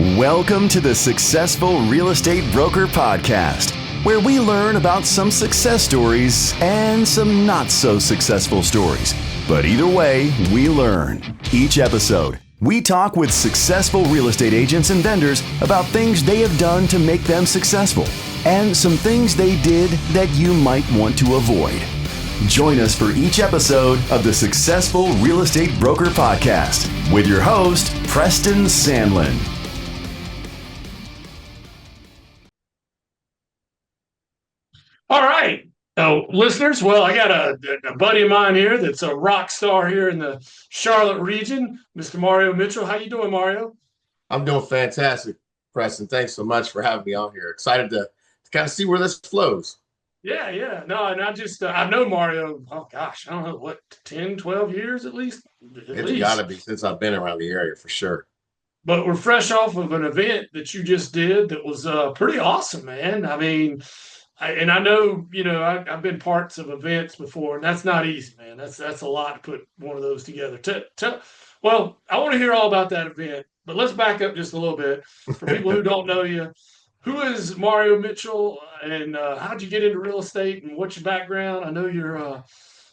Welcome to the Successful Real Estate Broker Podcast, where we learn about some success stories and some not so successful stories. But either way, we learn. Each episode, we talk with successful real estate agents and vendors about things they have done to make them successful and some things they did that you might want to avoid. Join us for each episode of the Successful Real Estate Broker Podcast with your host, Preston Sandlin. All right. So, listeners, well, I got a buddy of mine here that's a rock star here in the Charlotte region, Mr. Mario Michell. How you doing, Mario? I'm doing fantastic, Preston. Thanks so much for having me on here. Excited to kind of see where this flows. Yeah. No, and I've known Mario, oh gosh, I don't know, what, 10, 12 years at least? It's got to be since I've been around the area for sure. But we're fresh off of an event that you just did that was pretty awesome, man. I mean, I know, I've been parts of events before, and that's not easy, man. That's a lot to put one of those together. Well, I want to hear all about that event, but let's back up just a little bit. For people who don't know you, who is Mario Michell, and how'd you get into real estate, and what's your background? I know you're a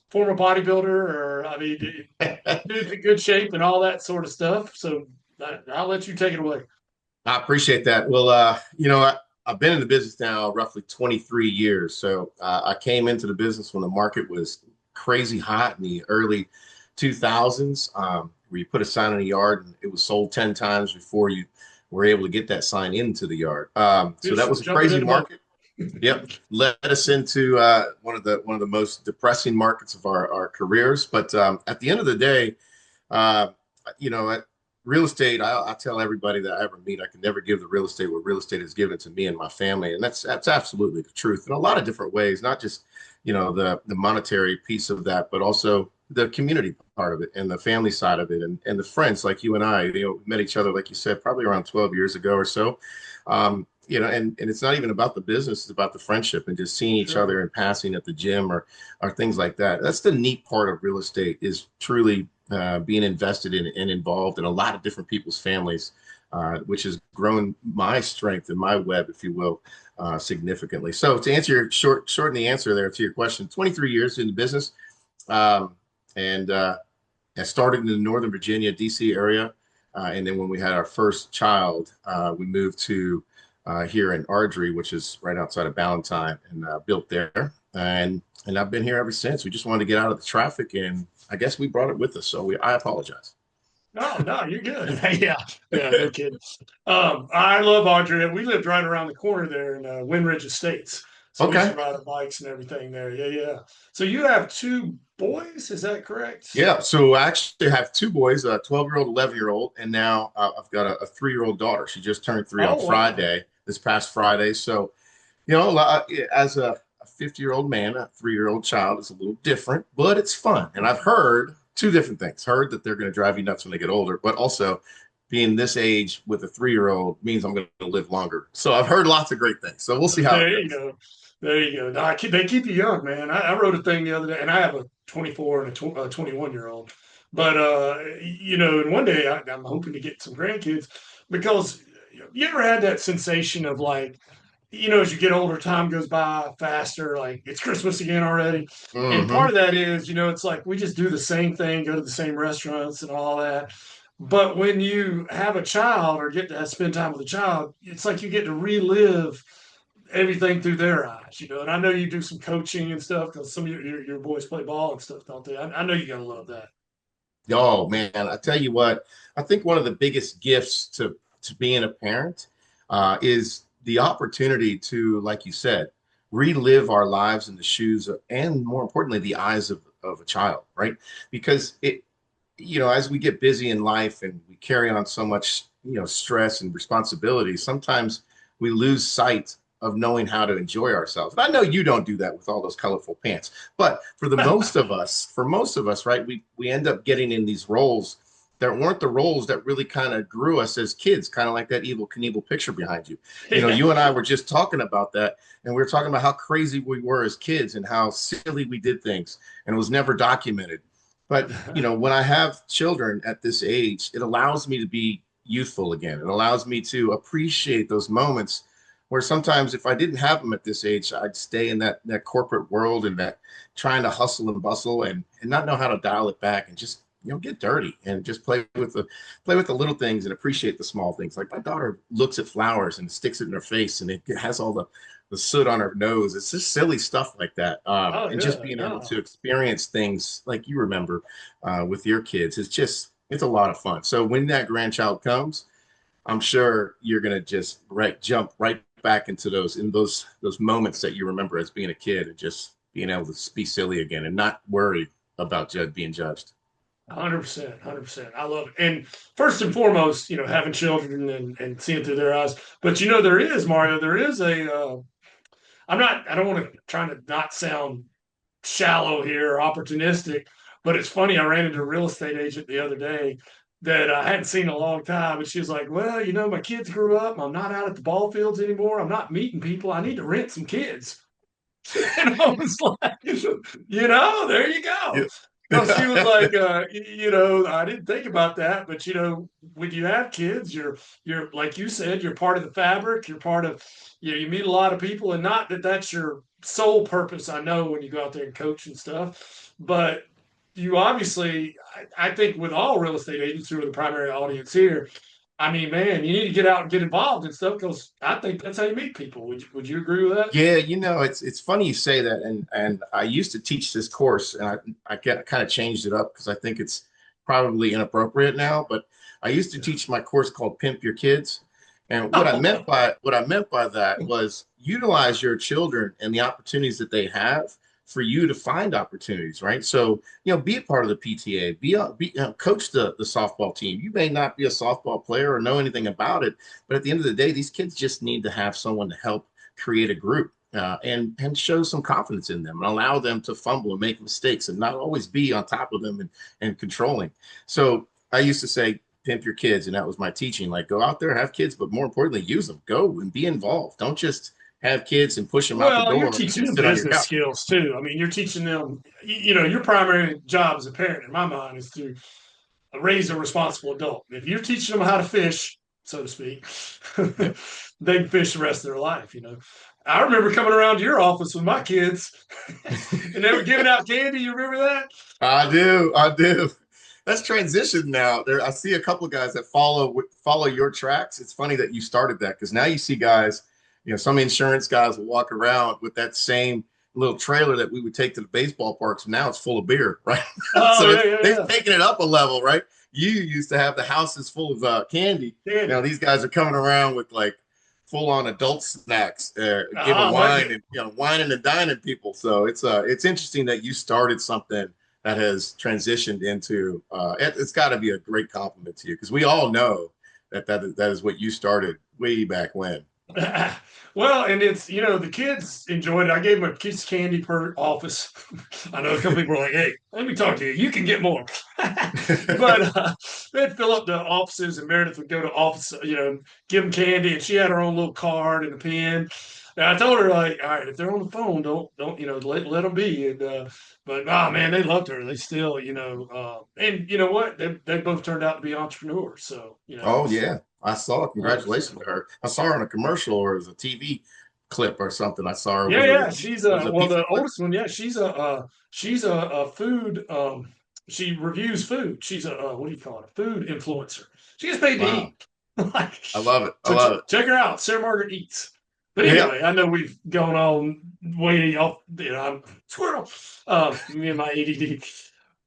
former bodybuilder, dude's in good shape and all that sort of stuff. So I'll let you take it away. I appreciate that. Well, I've been in the business now roughly 23 years. So I came into the business when the market was crazy hot in the early 2000s, where you put a sign in the yard and it was sold 10 times before you were able to get that sign into the yard. So that was a crazy market. Yep, led us into one of the most depressing markets of our careers. But at the end of the day, real estate, I tell everybody that I ever meet, I can never give the real estate what real estate has given to me and my family. And that's absolutely the truth in a lot of different ways, not just, the monetary piece of that, but also the community part of it and the family side of it and the friends like you and I, met each other, like you said, probably around 12 years ago or so. And it's not even about the business, it's about the friendship and just seeing each other and passing at the gym or things like that. That's the neat part of real estate, is truly being invested in and involved in a lot of different people's families, which has grown my strength and my web, if you will, significantly. So to answer your shorten the answer there to your question, 23 years in the business. And I started in the Northern Virginia, DC area. And then when we had our first child, we moved to here in Ardrey, which is right outside of Ballantyne, and built there. And I've been here ever since. We just wanted to get out of the traffic, and I guess we brought it with us. So I apologize. No, you're good. Yeah, no kidding. I love Ardrey. We lived right around the corner there in Windridge Estates. So we used to ride our bikes and everything there. Yeah. So you have two boys, is that correct? Yeah, so I actually have two boys, a 12-year-old, 11-year-old, and now I've got a 3-year-old daughter. She just turned 3 on Friday, this past Friday. So, as a 50-year-old man, a 3-year-old child is a little different, but it's fun. And I've heard two different things. Heard that they're going to drive you nuts when they get older, but also being this age with a 3-year-old means I'm going to live longer. So I've heard lots of great things. So we'll see how it goes. There you go. No, they keep you young, man. I wrote a thing the other day, and I have a 24 and a 21-year-old. But, and one day I'm hoping to get some grandkids, because you ever had that sensation of like, as you get older, time goes by faster, like it's Christmas again already. Mm-hmm. And part of that is, it's like we just do the same thing, go to the same restaurants and all that. But when you have a child or get to spend time with a child, it's like you get to relive everything through their eyes, and I know you do some coaching and stuff, because some of your boys play ball and stuff, don't they? I know you gotta love that. Oh man, I tell you what, I think one of the biggest gifts to being a parent is the opportunity to, like you said, relive our lives in the shoes of, and more importantly, the eyes of a child, right? Because as we get busy in life and we carry on so much, stress and responsibility, sometimes we lose sight of knowing how to enjoy ourselves. And I know you don't do that with all those colorful pants, but for most of us, right, we end up getting in these roles that weren't the roles that really kind of grew us as kids, kind of like that Evel Knievel picture behind you. You and I were just talking about that, and we were talking about how crazy we were as kids and how silly we did things, and it was never documented. But, when I have children at this age, it allows me to be, youthful again. It allows me to appreciate those moments where sometimes if I didn't have them at this age, I'd stay in that corporate world and that trying to hustle and bustle and not know how to dial it back and just get dirty and just play with the little things and appreciate the small things. Like my daughter looks at flowers and sticks it in her face and it has all the soot on her nose. It's just silly stuff like that. Oh And yeah, just being able yeah. to experience things like you remember with your kids, it's a lot of fun. So when that grandchild comes, I'm sure you're gonna just jump right back into those moments that you remember as being a kid and just being able to be silly again and not worry about being judged. 100%, 100%. I love it. And first and foremost, having children and seeing through their eyes. But there is, Mario, there is I don't want to try to not sound shallow here or opportunistic, but it's funny. I ran into a real estate agent the other day that I hadn't seen in a long time. And she was like, well, my kids grew up. I'm not out at the ball fields anymore. I'm not meeting people. I need to rent some kids. And I was like, there you go. No, she was like, I didn't think about that, but when you have kids, you're like you said, you're part of the fabric. You're part of, you meet a lot of people, and not that that's your sole purpose. I know when you go out there and coach and stuff, but you obviously, I think with all real estate agents who are the primary audience here, I mean, man, you need to get out and get involved and stuff because I think that's how you meet people. Would you agree with that? Yeah, it's funny you say that, and I used to teach this course, and I kind of changed it up because I think it's probably inappropriate now. But I used to teach my course called Pimp Your Kids, and what I meant by that was utilize your children and the opportunities that they have for you to find opportunities, right? So be a part of the PTA, coach the softball team. You may not be a softball player or know anything about it, but at the end of the day, these kids just need to have someone to help create a group and show some confidence in them and allow them to fumble and make mistakes and not always be on top of them and controlling. So I used to say, pimp your kids. And that was my teaching. Like, go out there, have kids, but more importantly, use them. Go and be involved. Don't just have kids and push them out the Well, you're door teaching and them sit on your business couch. skills too. I mean, you're teaching them, your primary job as a parent, in my mind, is to raise a responsible adult. If you're teaching them how to fish, so to speak, they can fish the rest of their life. I remember coming around to your office with my kids and they were giving out candy. You remember that? I do. That's transitioned now. There, I see a couple of guys that follow your tracks. It's funny that you started that because now you see guys, some insurance guys will walk around with that same little trailer that we would take to the baseball parks. Now it's full of beer, right? Oh, So yeah, yeah, they've yeah. taken it up a level, right? You used to have the houses full of candy. Candy. Now these guys are coming around with like full on adult snacks, giving Ah, like wine and whining and dining people. So it's interesting that you started something that has transitioned into it's got to be a great compliment to you because we all know that is what you started way back when. well, and it's the kids enjoyed it. I gave them a kids candy per office. I know a couple people were like, "Hey, let me talk to you. You can get more." But they'd fill up the offices, and Meredith would go to office, give them candy, and she had her own little card and a pen. And I told her like, "All right, if they're on the phone, don't let them be." And but oh man, they loved her. They still, and you know what? They both turned out to be entrepreneurs. So Oh yeah, I saw it. 100%. Congratulations to her. I saw her in a commercial or as a TV clip or something. I saw her. Yeah, Was it yeah. She's it was a well, pizza the clip? oldest one. Yeah, she's a food. She reviews food. She's a what do you call it? A food influencer. She gets paid to Wow, eat. Like, I love it. I so love it. check her out, Sarah Margaret Eats. But Yeah. anyway, I know we've gone on way off. I'm squirrel. Me and my ADD.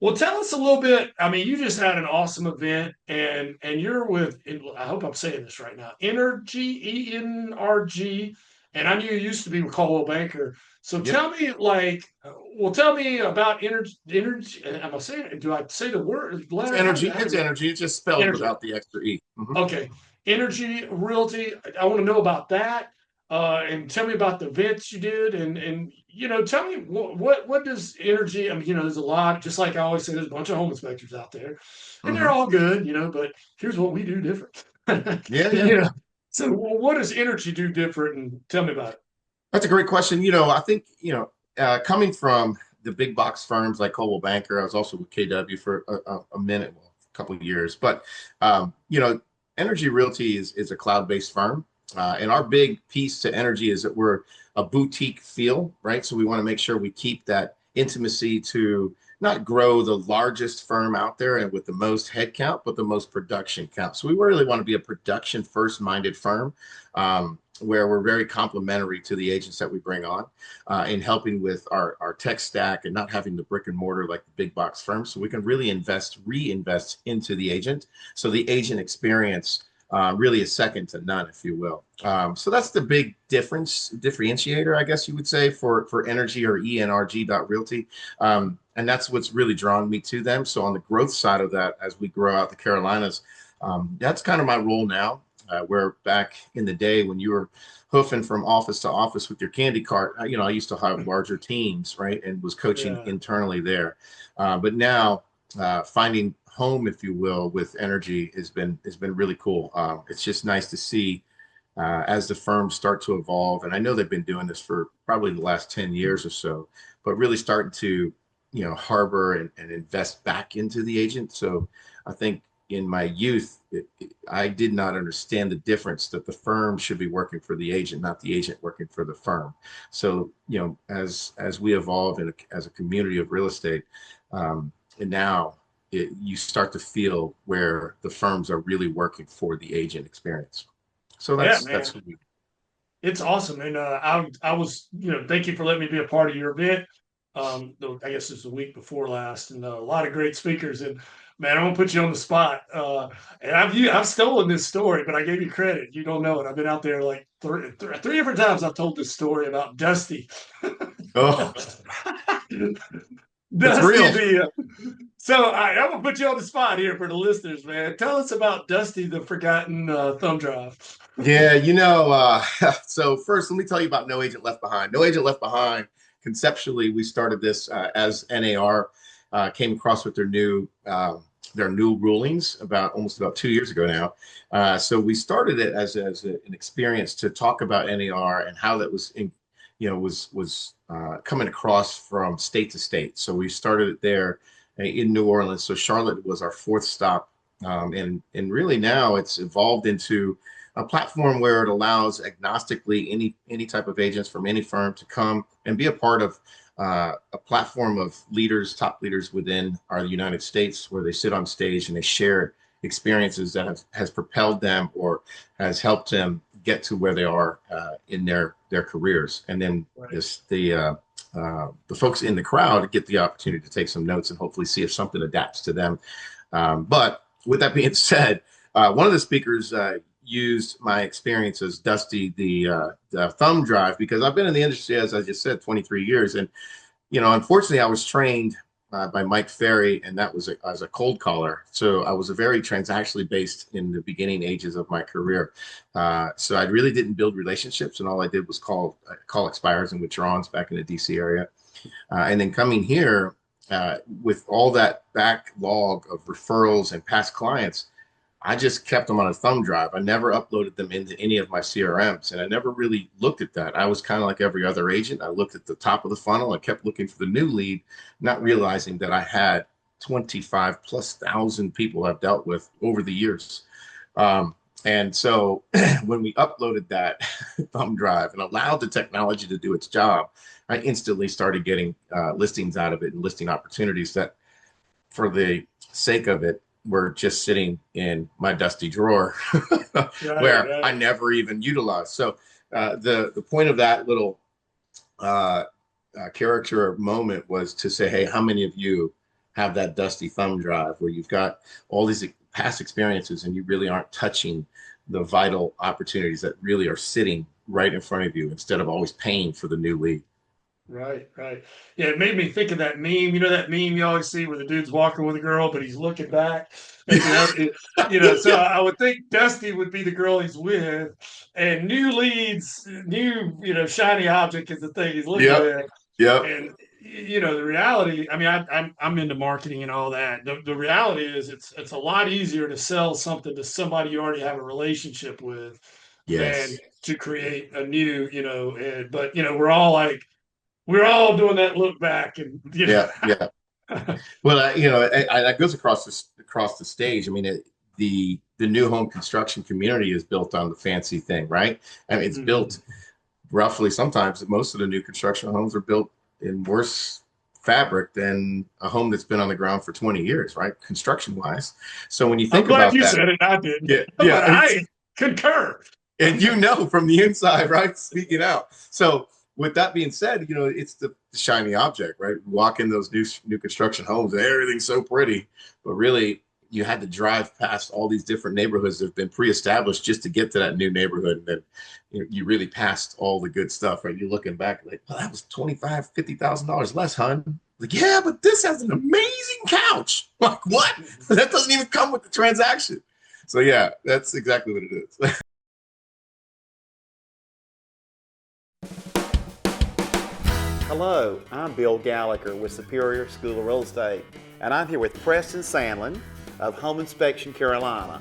Well, tell us a little bit. I mean, you just had an awesome event, and you're with. I hope I'm saying this right now. Energy, ENRG, and I knew you used to be with Coldwell Banker. So Yep. tell me about energy. Energy. Am I saying it? Do I say the word It's letter? energy. How It's do we? energy. It's just spelled Energy. without the extra e. Okay. Energy Realty. I want to know about that. And tell me about the events you did, and tell me what does energy. I mean, there's a lot. Just like I always say, there's a bunch of home inspectors out there, and they're hmm all good, But here's what we do different. Yeah, yeah. Yeah. So, what does energy do different? And tell me about it. That's a great question. I think coming from the big box firms like Coldwell Banker, I was also with KW for a minute, well, a couple of years, but Energy Realty is a cloud-based firm. And our big piece to Energy is that we're a boutique feel, right? So we want to make sure we keep that intimacy to not grow the largest firm out there and with the most headcount, but the most production count. So we really want to be a production first minded firm, where we're very complementary to the agents that we bring on, in helping with our tech stack and not having the brick and mortar like the big box firms. So we can really reinvest into the agent. So the agent experience really is second to none, if you will. So that's the big differentiator, I guess you would say, for Energy or ENRG.realty. And that's what's really drawn me to them. So on the growth side of that, as we grow out the Carolinas, that's kind of my role now. Where back in the day when you were hoofing from office to office with your candy cart, I used to have larger teams, right, and was coaching internally there. But now finding home, if you will, with Energy has been really cool. It's just nice to see as the firms start to evolve, and I know they've been doing this for probably the last 10 years or so, but really starting to harbor and invest back into the agent. So I think in my youth, I did not understand the difference that the firm should be working for the agent, not the agent working for the firm. So, as we evolve as a community of real estate, and now you start to feel where the firms are really working for the agent experience. So that's what we. It's awesome, and I was, thank you for letting me be a part of your event. I guess it's the week before last, and a lot of great speakers. And man, I'm gonna put you on the spot. And I've stolen this story, but I gave you credit. You don't know it. I've been out there like three different times. I've told this story about Dusty. Oh, Dusty, real. So I'm gonna put you on the spot here for the listeners, man. Tell us about Dusty, the forgotten thumb drive. Yeah, so first let me tell you about No Agent Left Behind. No Agent Left Behind, conceptually, we started this as NAR came across with their new rulings almost about 2 years ago now. So we started it as an experience to talk about NAR and how that was coming across from state to state. So we started it there in New Orleans. So Charlotte was our fourth stop, and really now it's evolved into a platform where it allows agnostically any type of agents from any firm to come and be a part of a platform of top leaders within our United States, where they sit on stage and they share experiences that has propelled them or has helped them get to where they are in their careers. And then the folks in the crowd get the opportunity to take some notes and hopefully see if something adapts to them. But with that being said, one of the speakers used my experience as Dusty, the thumb drive, because I've been in the industry, as I just said, 23 years. And, unfortunately, I was trained by Mike Ferry, and that was as a cold caller. So I was a very transactionally based in the beginning ages of my career. So I really didn't build relationships, and all I did was call expires and withdrawals back in the DC area. And then coming here with all that backlog of referrals and past clients, I just kept them on a thumb drive. I never uploaded them into any of my CRMs, and I never really looked at that. I was kind of like every other agent. I looked at the top of the funnel. I kept looking for the new lead, not realizing that I had 25,000+ people I've dealt with over the years. And so when we uploaded that thumb drive and allowed the technology to do its job, I instantly started getting listings out of it and listing opportunities that, for the sake of it, were just sitting in my dusty drawer where I never even utilized. So the point of that little character moment was to say, hey, how many of you have that dusty thumb drive where you've got all these past experiences and you really aren't touching the vital opportunities that really are sitting right in front of you instead of always paying for the new lead? Right. Yeah, it made me think of that meme. You know that meme you always see where the dude's walking with a girl, but he's looking back. And, so I would think Dusty would be the girl he's with, and new leads, new, shiny object is the thing he's looking at. Yeah. And the reality, I mean, I'm into marketing and all that. The reality is it's a lot easier to sell something to somebody you already have a relationship with than to create a new, but we're all doing that look back, and yeah. Well, that goes across the stage. I mean, the the new home construction community is built on the fancy thing, right? I mean, it's Mhm. built roughly, sometimes most of the new construction homes are built in worse fabric than a home that's been on the ground for 20 years, right? Construction wise. So when you I'm think glad about you that, said it. I didn't, yeah, but yeah, I concur. and you know from the inside, right? Speaking out. So with that being said, it's the shiny object, right? Walk in those new construction homes and everything's so pretty, but really you had to drive past all these different neighborhoods that have been pre-established just to get to that new neighborhood. And then you really passed all the good stuff, right? You're looking back like, well, that was $50,000 less, hun. Like, yeah, but this has an amazing couch. Like, what? That doesn't even come with the transaction. So yeah, that's exactly what it is. Hello, I'm Bill Gallagher with Superior School of Real Estate, and I'm here with Preston Sandlin of Home Inspection Carolina.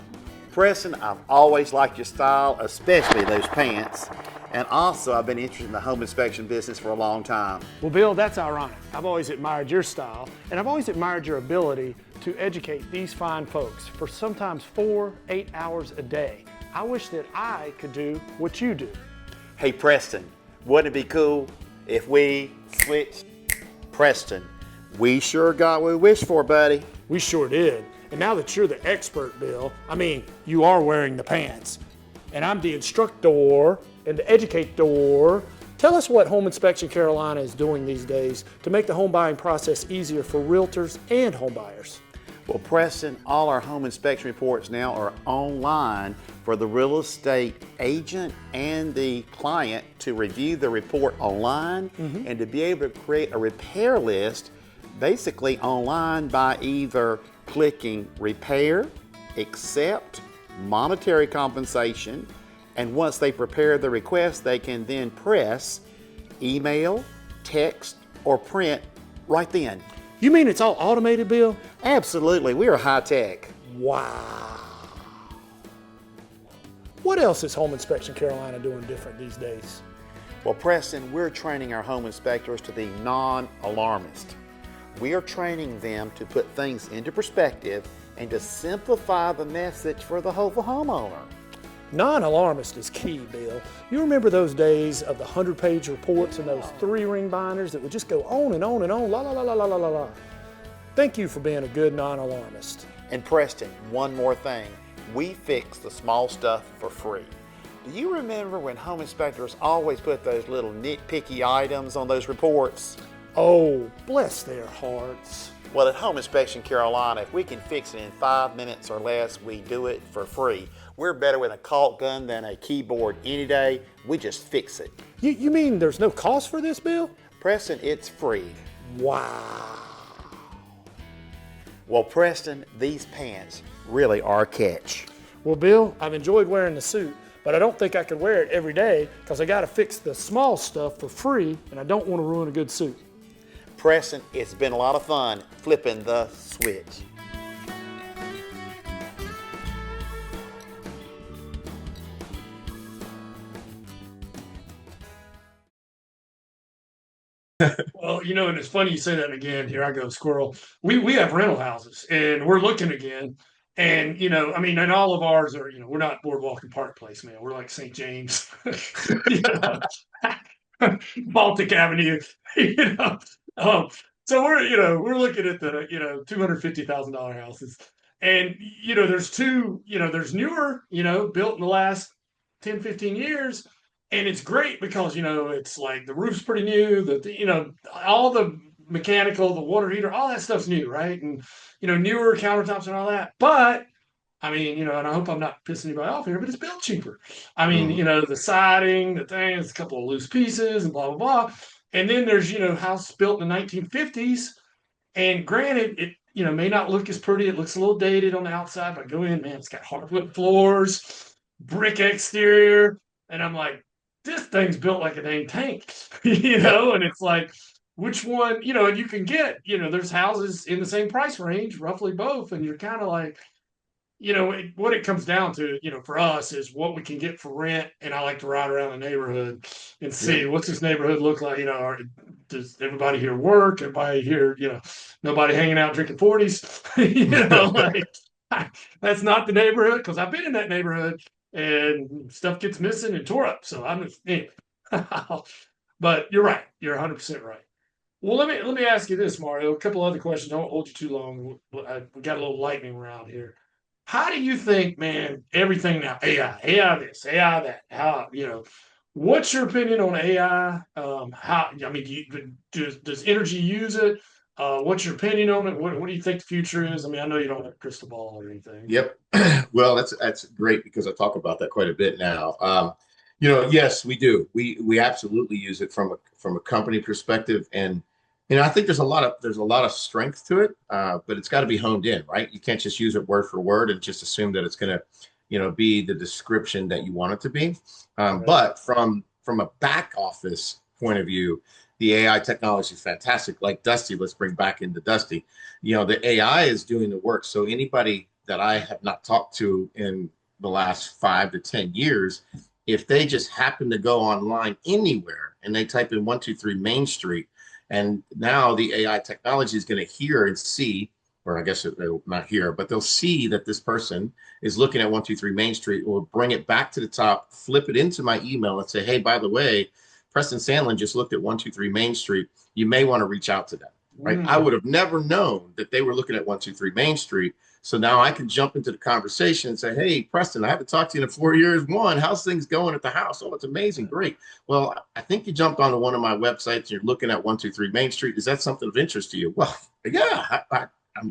Preston, I've always liked your style, especially those pants, and also I've been interested in the home inspection business for a long time. Well, Bill, that's ironic. I've always admired your style, and I've always admired your ability to educate these fine folks for sometimes 8 hours a day. I wish that I could do what you do. Hey Preston, wouldn't it be cool if we switched? Preston, we sure got what we wished for, buddy. We sure did. And now that you're the expert, Bill, I mean, you are wearing the pants. And I'm the instructor and the educator. Tell us what Home Inspection Carolina is doing these days to make the home buying process easier for realtors and home buyers. Well, Preston, all our home inspection reports now are online for the real estate agent and the client to review the report online and to be able to create a repair list basically online by either clicking repair, accept, monetary compensation, and once they prepare the request, they can then press email, text, or print right then. You mean it's all automated, Bill? Absolutely, we are high tech. Wow. What else is Home Inspection Carolina doing different these days? Well, Preston, we're training our home inspectors to be non-alarmist. We are training them to put things into perspective and to simplify the message for the homeowner. Non-alarmist is key, Bill. You remember those days of the 100-page reports and those 3-ring binders that would just go on and on and on, la la la la la la la la. Thank you for being a good non-alarmist. And Preston, one more thing. We fix the small stuff for free. Do you remember when home inspectors always put those little nitpicky items on those reports? Oh, bless their hearts. Well, at Home Inspection Carolina, if we can fix it in 5 minutes or less, we do it for free. We're better with a caulk gun than a keyboard any day. We just fix it. You mean there's no cost for this, Bill? Preston, it's free. Wow. Well, Preston, these pants really are a catch. Well, Bill, I've enjoyed wearing the suit, but I don't think I could wear it every day because I got to fix the small stuff for free, and I don't want to ruin a good suit. Preston, it's been a lot of fun flipping the switch. Well, and it's funny you say that again. Here I go, squirrel. We have rental houses, and we're looking again. And I mean, and all of ours are, we're not Boardwalk and Park Place, man. We're like St. James, you know, Baltic Avenue, you know. So we're looking at the $250,000 houses, and there's two, there's newer, built in the last 10, 15 years. And it's great because it's like the roof's pretty new, all the mechanical, the water heater, all that stuff's new, right? And newer countertops and all that. But I mean, and I hope I'm not pissing anybody off here, but it's built cheaper. I mean, the siding, the thing, it's a couple of loose pieces and blah blah blah. And then there's house built in the 1950s, and granted, it may not look as pretty. It looks a little dated on the outside, but go in, man, it's got hardwood floors, brick exterior, and I'm like, this thing's built like a dang tank, and it's like, which one, and you can get, there's houses in the same price range, roughly both. And you're kind of like, what it comes down to, for us is what we can get for rent. And I like to ride around the neighborhood and see what's this neighborhood look like, does everybody here work? Everybody here, nobody hanging out drinking 40s, like, That's not the neighborhood because I've been in that neighborhood and stuff gets missing and tore up. So I'm just, anyway. But you're right. You're 100% right. Well, let me ask you this, Mario. A couple other questions. I won't hold you too long. We got a little lightning round here. How do you think, man? Everything now, AI this, AI that. What's your opinion on AI? How? I mean, does energy use it? What's your opinion on it? What do you think the future is? I mean, I know you don't have a crystal ball or anything. Yep. Well, that's great because I talk about that quite a bit now. Yes, we do. We absolutely use it from a company perspective, and I think there's a lot of strength to it, but it's got to be honed in, right? You can't just use it word for word and just assume that it's going to, be the description that you want it to be. Right. But from a back office point of view, the AI technology is fantastic. Like Dusty, let's bring back into Dusty. The AI is doing the work. So anybody that I have not talked to in the last 5 to 10 years, if they just happen to go online anywhere and they type in 123 Main Street, and now the AI technology is going to hear and see, or I guess they'll not hear, but they'll see that this person is looking at 123 Main Street. Will bring it back to the top, flip it into my email, and say, hey, by the way, Preston Sandlin just looked at 123 Main Street. You may want to reach out to them. Right? I would have never known that they were looking at 123 Main Street. So now I can jump into the conversation and say, hey, Preston, I haven't talked to you in 4 years. How's things going at the house? Oh, it's amazing. Great. Well, I think you jumped onto one of my websites. You're looking at 123 Main Street. Is that something of interest to you? Well, yeah,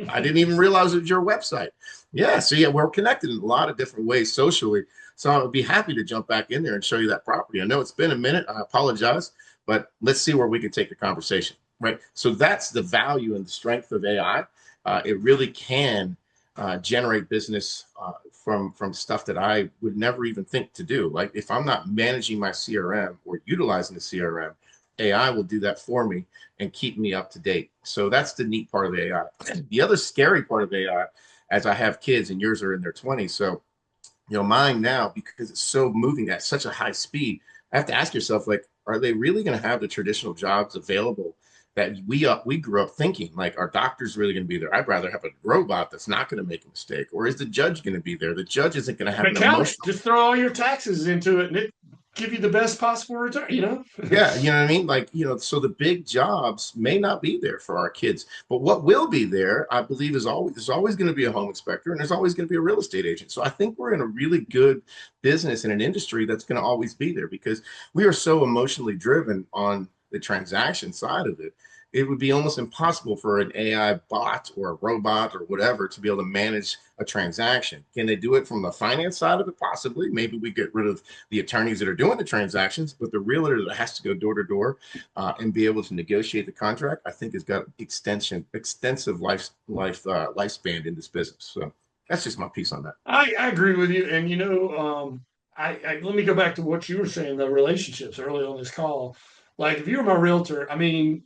I didn't even realize it was your website. Yeah. So yeah, we're connected in a lot of different ways socially. So I would be happy to jump back in there and show you that property. I know it's been a minute. I apologize, but let's see where we can take the conversation. Right. So that's the value and the strength of AI. It really can generate business from stuff that I would never even think to do. Like if I'm not managing my CRM or utilizing the CRM, AI will do that for me and keep me up to date. So that's the neat part of the AI. The other scary part of AI, as I have kids and yours are in their 20s. So, mine now, because it's so moving at such a high speed, I have to ask yourself, like, are they really going to have the traditional jobs available that we grew up thinking? Like, our doctor's really going to be there? I'd rather have a robot that's not going to make a mistake. Or is the judge going to be there? The judge isn't going to have an emotional. Just throw all your taxes into it and it give you the best possible return, Yeah, you know what I mean? Like, so the big jobs may not be there for our kids, but what will be there, I believe, there's always going to be a home inspector and there's always going to be a real estate agent. So I think we're in a really good business in an industry that's going to always be there because we are so emotionally driven on the transaction side of it. It would be almost impossible for an AI bot or a robot or whatever to be able to manage a transaction. Can they do it from the finance side of it? Possibly. Maybe we get rid of the attorneys that are doing the transactions, but the realtor that has to go door to door and be able to negotiate the contract, I think has got extensive lifespan in this business. So that's just my piece on that. I agree with you. And, let me go back to what you were saying, the relationships early on this call. Like if you were my realtor, I mean,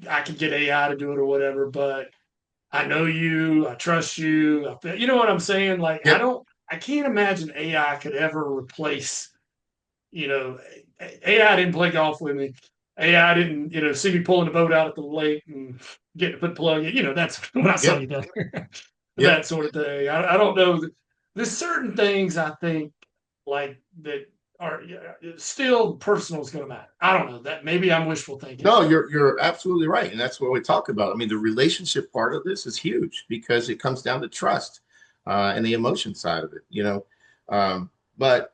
I could get AI to do it or whatever, but I know you, I trust you. You know what I'm saying? Like, Yep. I can't imagine AI could ever replace, AI didn't play golf with me. AI didn't, see me pulling the boat out at the lake and getting to put plug in. That's what I saw you down there. That sort of thing. I don't know. There's certain things I think like that are still personal is going to matter. I don't know that maybe I'm wishful thinking. No, you're absolutely right, and that's what we talk about. I mean, the relationship part of this is huge because it comes down to trust and the emotion side of it. But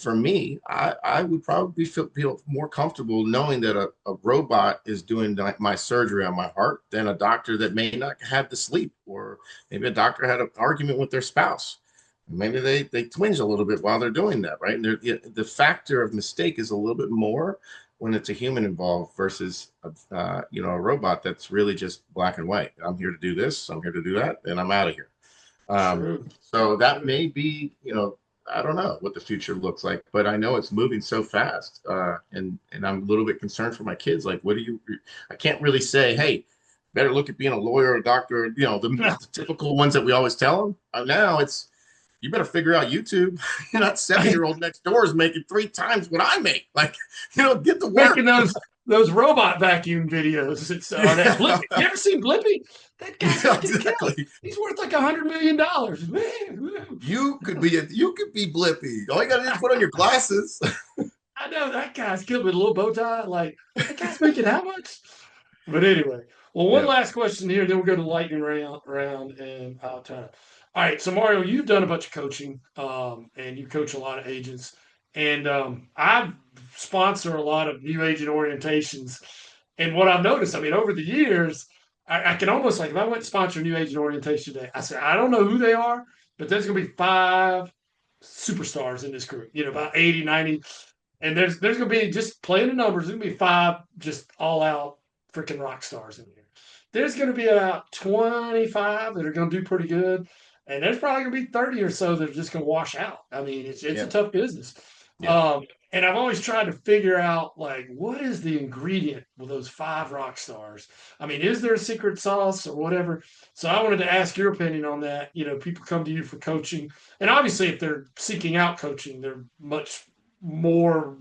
for me, I would probably feel more comfortable knowing that a robot is doing my surgery on my heart than a doctor that may not have the sleep, or maybe a doctor had an argument with their spouse. Maybe they twinge a little bit while they're doing that, right? And the factor of mistake is a little bit more when it's a human involved versus a robot that's really just black and white. I'm here to do this, I'm here to do that, and I'm out of here. So that may be, I don't know what the future looks like, but I know it's moving so fast, and I'm a little bit concerned for my kids. Like, I can't really say, hey, better look at being a lawyer or a doctor, the typical ones that we always tell them. Now it's, you better figure out YouTube. That 7-year-old next door is making 3 times what I make. Like, get the work. those robot vacuum videos. It's or that Blippi. You ever seen Blippi? That guy's Yeah, fucking killer. exactly. He's worth like $100 million. Man, You could be Blippy. All you gotta do is put on your glasses. I know that guy's killed with a little bow tie. Like that guy's making how much? But anyway, well, one Yeah. last question here, then we'll go to lightning round and time. All right, so Mario, you've done a bunch of coaching, and you coach a lot of agents, and I sponsor a lot of new agent orientations. And what I've noticed, I mean, over the years, I can almost like if I went to sponsor a new agent orientation today, I said I don't know who they are, but there's going to be 5 superstars in this group. You know, about 80, 90. And there's going to be, just playing the numbers, there's going to be 5 just all out freaking rock stars in here. There's going to be about 25 that are going to do pretty good. And there's probably going to be 30 or so that are just going to wash out. I mean, it's a tough business. Yeah. And I've always tried to figure out, like, what is the ingredient with those 5 rock stars? I mean, is there a secret sauce or whatever? So I wanted to ask your opinion on that. You know, people come to you for coaching. And obviously, if they're seeking out coaching, they're much more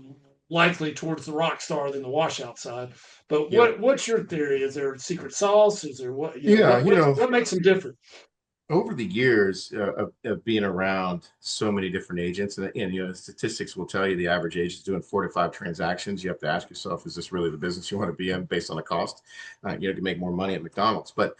likely towards the rock star than the washout side. But what's your theory? Is there a secret sauce? Is there what? What makes them different? Over the years of being around so many different agents, and statistics will tell you the average agent is doing 4 to 5 transactions. You have to ask yourself, is this really the business you want to be in based on the cost? You have to make more money at McDonald's. But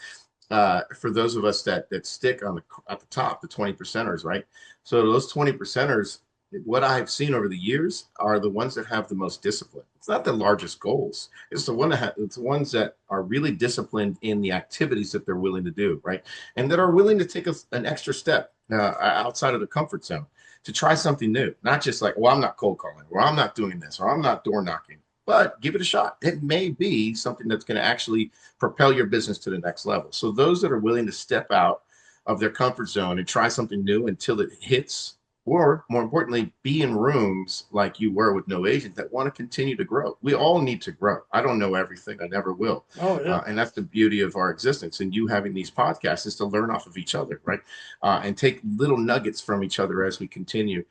for those of us that stick at the top, the 20 percenters, right? So those 20 percenters, what I've seen over the years are the ones that have the most discipline. It's not the largest goals. It's the ones that are really disciplined in the activities that they're willing to do, right? And that are willing to take an extra step outside of the comfort zone to try something new. Not just like, well, I'm not cold calling, or I'm not doing this, or I'm not door knocking. But give it a shot. It may be something that's going to actually propel your business to the next level. So those that are willing to step out of their comfort zone and try something new until it hits, or more importantly, be in rooms like you were with No Agent that want to continue to grow. We all need to grow. I don't know everything. I never will. Oh, yeah. And that's the beauty of our existence. And you having these podcasts is to learn off of each other, right? And take little nuggets from each other as we continue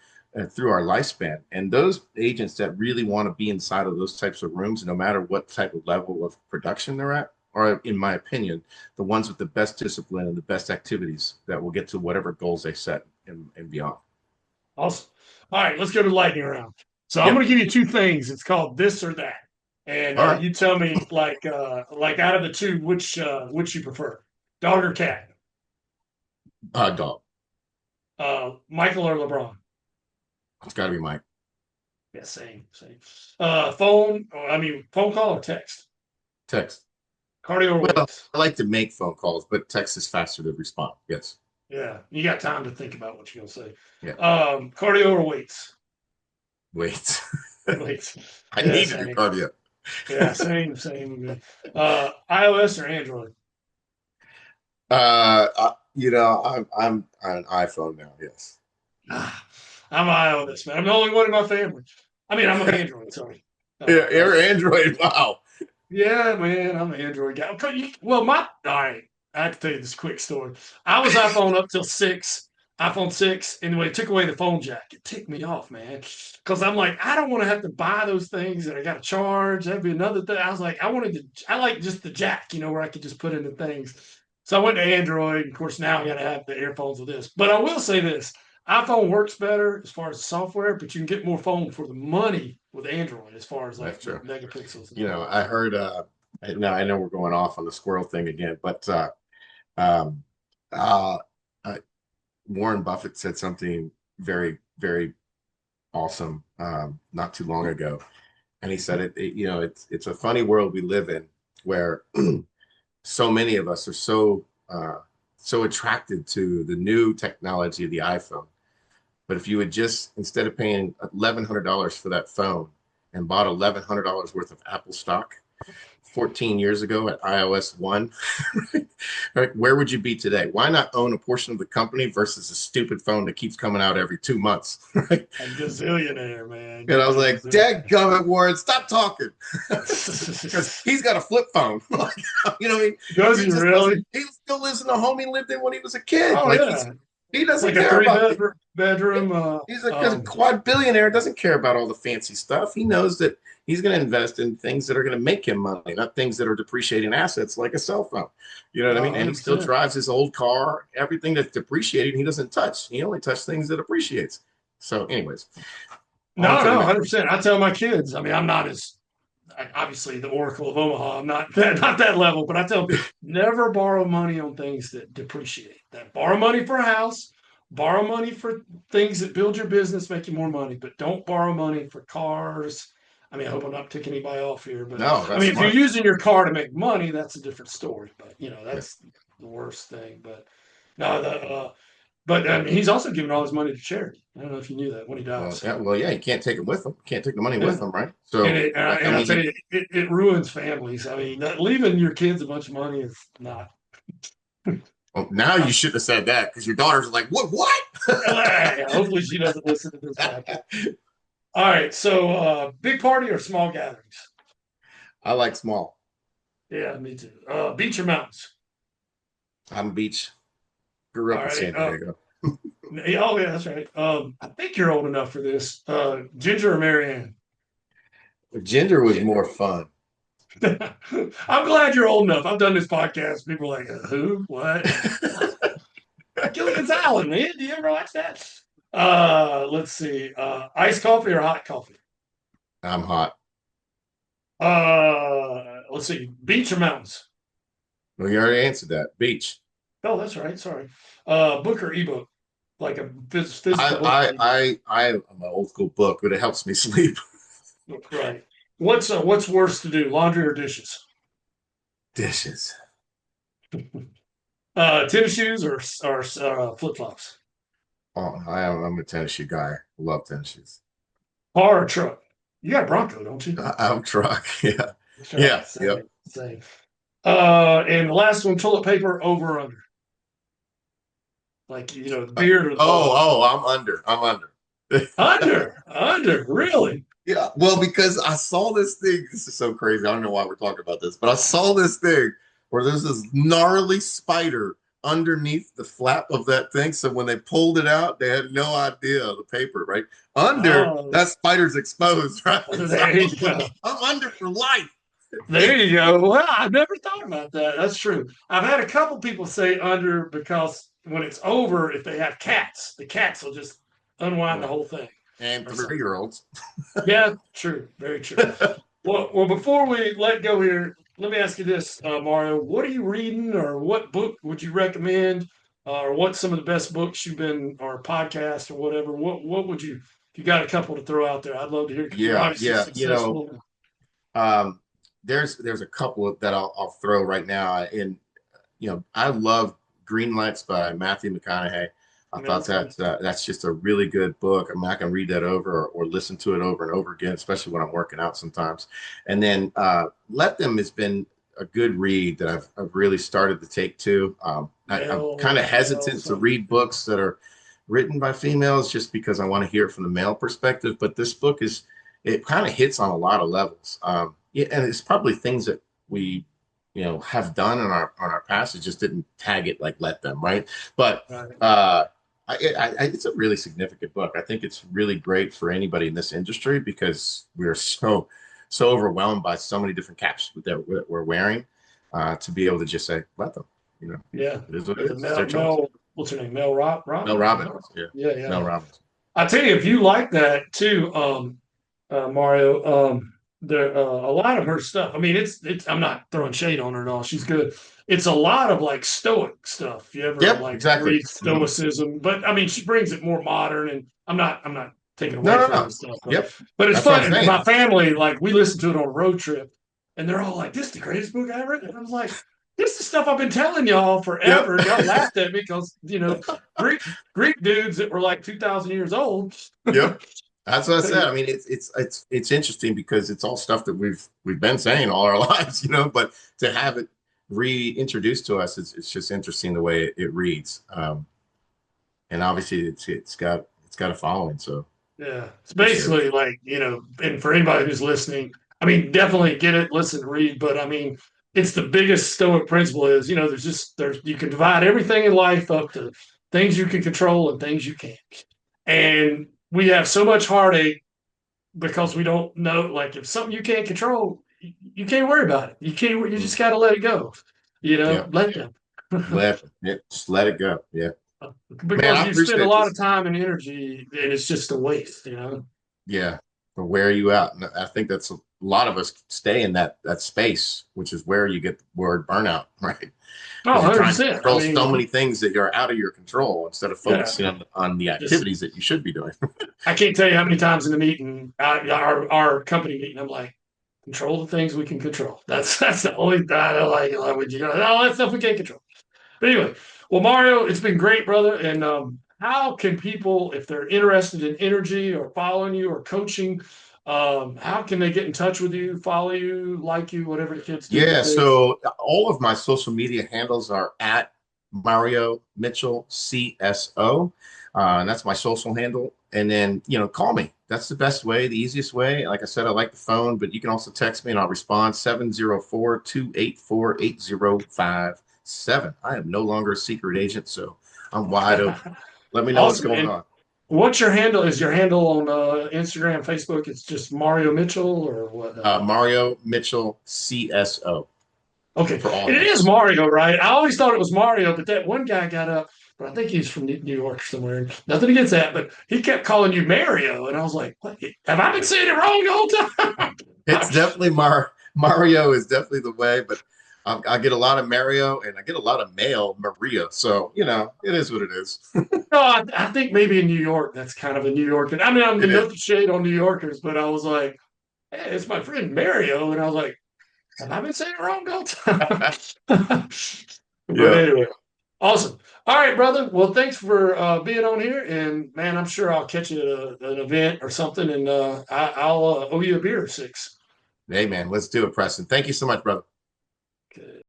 through our lifespan. And those agents that really want to be inside of those types of rooms, no matter what type of level of production they're at, are, in my opinion, the ones with the best discipline and the best activities that will get to whatever goals they set and beyond. Awesome. All right, let's go to lightning round. So I'm going to give you 2 things. It's called this or that, and All right. you tell me like out of the 2, which you prefer, dog or cat? Dog. Michael or LeBron? It's got to be Mike. Yeah, same. Phone call or text? Text. Cardio or weights? I like to make phone calls, but text is faster to respond. Yes. Yeah, you got time to think about what you're gonna say. Yeah. Cardio or weights? Weights. Weights. I need to do cardio. Yeah, same. iOS or Android? I'm on iPhone now. Yes. I'm iOS, man. I'm the only one in my family. I mean, I'm an Android. Sorry. Yeah, you're Android. Wow. Yeah, man, I'm an Android guy. Well, all right. I have to tell you this quick story. I was iPhone up till iPhone 6, and when it took away the phone jack, it ticked me off, man. Because I'm like, I don't want to have to buy those things that I got to charge. That'd be another thing. I was like, I like just the jack, where I could just put in the things. So I went to Android. Of course, now I got to have the earphones with this. But I will say this. iPhone works better as far as software, but you can get more phone for the money with Android as far as like megapixels. I heard, now I know we're going off on the squirrel thing again, but Warren Buffett said something very, very awesome not too long ago. And he said it's a funny world we live in where so many of us are so attracted to the new technology of the iPhone. But if you would just, instead of paying $1,100 for that phone and bought $1,100 worth of Apple stock 14 years ago at iOS 1, right, where would you be today? Why not own a portion of the company versus a stupid phone that keeps coming out every 2 months? Right? A gazillionaire, man. And I was like, dadgummit, Warren, stop talking. Because he's got a flip phone. You know what I mean? Does he really? He still lives in the home he lived in when he was a kid. Oh, yeah. He doesn't like a care three about bedroom. He's a quad billionaire, doesn't care about all the fancy stuff. He knows that he's going to invest in things that are going to make him money, not things that are depreciating assets like a cell phone. You know what I mean? And he still 100%. drives his old car. Everything that's depreciating, he doesn't touch. He only touches things that appreciates. So, anyways, on No, to the no, next. 100%. I tell my kids. I mean, I'm not as obviously the Oracle of Omaha. I'm not not that level, but I tell them never borrow money on things that depreciate. That borrow money for a house, borrow money for things that build your business, make you more money, but don't borrow money for cars. I mean, I hope I'm not ticking anybody off here, but No, I that's mean, if you're smart. using your car to make money, that's a different story. But Yeah. that's the worst thing. But no, but I mean, he's also giving all his money to charity. I don't know if you knew that when he died. Well, So. yeah, well, yeah, you can't take it with him. Can't take the money Yeah. with him, right? And So, I I tell mean, you, it ruins families. I mean, leaving your kids a bunch of money is not. well, now you shouldn't have said that because your daughter's like, what? What? Hopefully, she doesn't listen to this podcast. All right, so big party or small gatherings? I like small. Yeah, me too. Beach or mountains? I'm beach. Grew All up in right. San Diego. Oh yeah, that's right. I think you're old enough for this. Ginger or Marianne? Ginger was more fun. I'm glad you're old enough. I've done this podcast. People are like, who? What? Gilligan's Island, man. Do you ever watch that? Let's see. Iced coffee or hot coffee? I'm hot. Let's see. Beach or mountains? Well, you already answered that. Beach. Oh, that's right. Sorry. Book or ebook? Like a physical book. I am an old school book, but it helps me sleep. Right. What's worse to do, laundry or dishes? Dishes. Tennis shoes or flip flops? Oh, I'm a tennis shoe guy. Love tennis shoes. Car or truck? You got a Bronco, don't you? I'm truck. Yeah. Sure. Yeah. Same, Yep. same. And the last one, toilet paper over or under? Like, beard or the I'm under. I'm under. Under, really? Yeah. Well, because I saw this thing. This is so crazy. I don't know why we're talking about this, but I saw this thing where there's this gnarly spider underneath the flap of that thing. So when they pulled it out, they had no idea of the paper, right? Under, Oh, that spider's exposed, right? there you go. I'm under for life. There you go. Well, I've never thought about that. That's true. I've had a couple people say under because when it's over, if they have cats, the cats will just unwind the whole thing. And 3-year-olds. Yeah, true. Very true. Well, before we let go here, let me ask you this, Mario. What are you reading, or what book would you recommend, or what's some of the best books you've been, or podcast, or whatever? What would you, if you got a couple to throw out there? I'd love to hear. You're obviously Yeah. successful. There's a couple that I'll throw right now. And I love Green Lights by Matthew McConaughey. I thought that's just a really good book. I mean, I can read that over or listen to it over and over again, especially when I'm working out sometimes. And then Let Them has been a good read that I've really started to take to. I'm kind of hesitant to read books that are written by females just because I want to hear it from the male perspective. But this book it kind of hits on a lot of levels. And it's probably things that we have done on our past. It just didn't tag it like Let Them, right? But it's a really significant book. I think it's really great for anybody in this industry because we're so overwhelmed by so many different caps that we're wearing to be able to just say, let them, Yeah. It is what it is. What's her name? Mel Robbins? Mel Robbins. Yeah. Mel Robbins. I tell you, if you like that too, Mario, there a lot of her stuff. I mean, it's. I'm not throwing shade on her at all. She's good. It's a lot of like Stoic stuff. You ever exactly. read Stoicism? But I mean, she brings it more modern, and I'm not taking away from that stuff. But it's fun. And my family, like, we listened to it on a road trip, and they're all like, "This is the greatest book I ever read." And I was like, "This is stuff I've been telling y'all forever." Y'all laughed at me because Greek dudes that were like 2,000 years old. Yep. That's what I said. I mean, it's interesting because it's all stuff that we've been saying all our lives, but to have it reintroduced to us, it's just interesting the way it reads. And obviously it's got a following. So yeah, it's basically like, and for anybody who's listening, I mean, definitely get it, listen, read, but I mean, it's the biggest Stoic principle is, you can divide everything in life up to things you can control and things you can't. And we have so much heartache because we don't know, like if something you can't control, you can't worry about it. You just got to let it go, Yeah. let them. Just let it go. Yeah. Man, Because I you spend a appreciate lot this. of time and energy and it's just a waste. Yeah. To wear you out. And I think that's a lot of us stay in that space, which is where you get the word burnout, right? Oh, Because you're trying to 100%. I control so mean, many things that are out of your control instead of yeah, focusing on the just activities that you should be doing. I can't tell you how many times in the meeting, our company meeting, I'm like, control the things we can control. That's the only thing I don't like language. All that stuff we can't control. But anyway, well, Mario, it's been great, brother. And how can people, if they're interested in energy or following you or coaching, how can they get in touch with you, follow you, like you, whatever the kids do these Yeah, days? so all of my social media handles are at Mario Mitchell CSO. And that's my social handle. And then, call me. That's the best way, the easiest way. Like I said, I like the phone, but you can also text me and I'll respond 704-284-8057. I am no longer a secret agent, so I'm wide open. Let me know what's Awesome. going And on. what's your handle? Is your handle on Instagram, Facebook? It's just Mario Mitchell or what? Mario Mitchell CSO Okay, for all and it is handles. Mario, right? I always thought it was Mario, but that one guy got up, but I think he's from New York somewhere. Nothing against that, but he kept calling you Mario, and I was like, "What? Have I been saying it wrong the whole It's time?" definitely Mario is definitely the way, but I get a lot of Mario and I get a lot of mail Maria. So, it is what it is. No, I think maybe in New York, that's kind of a New Yorker. I mean, I'm It is. no shade on New Yorkers, but I was like, "Hey, it's my friend Mario," and I was like, "Have I been saying it wrong the whole time?" But Yeah. anyway. Awesome. All right, brother. Well, thanks for being on here. And man, I'm sure I'll catch you at an event or something, and I'll owe you a beer or six. Hey, man, let's do it, Preston. Thank you so much, brother. Good.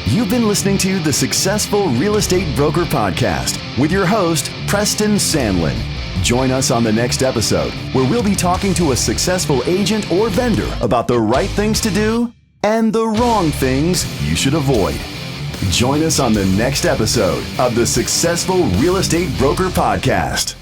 You've been listening to the Successful Real Estate Broker Podcast with your host, Preston Sandlin. Join us on the next episode where we'll be talking to a successful agent or vendor about the right things to do and the wrong things you should avoid. Join us on the next episode of the Successful Real Estate Broker Podcast.